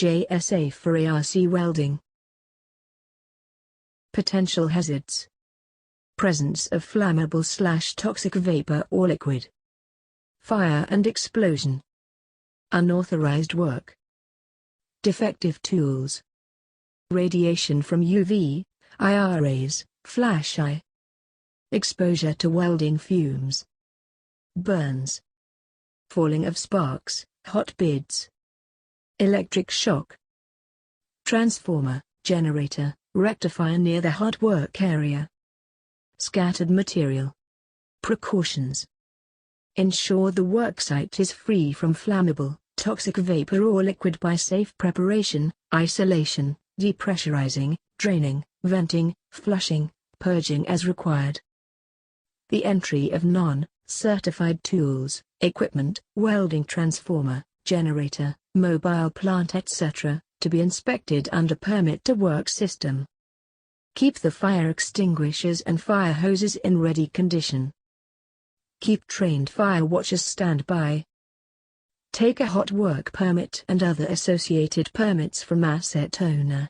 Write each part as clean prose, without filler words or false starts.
JSA for Arc Welding. Potential hazards. Presence of flammable/toxic vapor or liquid. Fire and explosion. Unauthorized work. Defective tools. Radiation from UV, IR rays, flash eye. Exposure to welding fumes. Burns. Falling of sparks, hot bids. Electric shock. Transformer, generator, rectifier near the hot work area. Scattered material. Precautions. Ensure the worksite is free from flammable, toxic vapor or liquid by safe preparation, isolation, depressurizing, draining, venting, flushing, purging as required. The entry of non-certified tools, equipment, welding transformer, generator, mobile plant etc., to be inspected under permit to work system. Keep the fire extinguishers and fire hoses in ready condition. Keep trained fire watchers standby. Take a hot work permit and other associated permits from asset owner.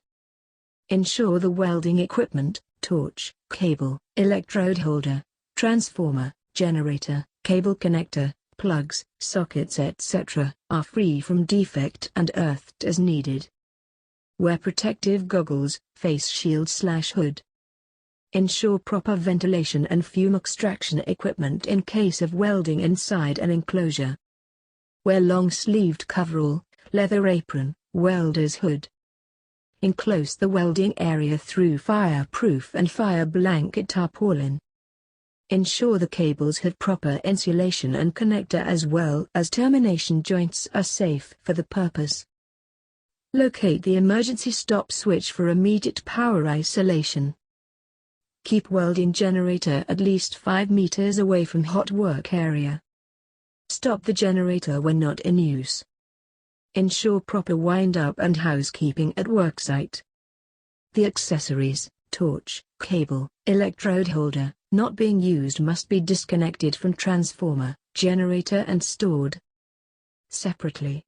Ensure the welding equipment, torch, cable, electrode holder, transformer, generator, cable connector, plugs, sockets etc. are free from defect and earthed as needed. Wear protective goggles, face shield/hood. Ensure proper ventilation and fume extraction equipment in case of welding inside an enclosure. Wear long-sleeved coverall, leather apron, welder's hood. Enclose the welding area through fireproof and fire blanket tarpaulin. Ensure the cables have proper insulation and connector as well as termination joints are safe for the purpose. Locate the emergency stop switch for immediate power isolation. Keep welding generator at least 5 meters away from hot work area. Stop the generator when not in use. Ensure proper wind-up and housekeeping at worksite. The accessories, torch, cable, electrode holder, not being used must be disconnected from transformer, generator and stored separately.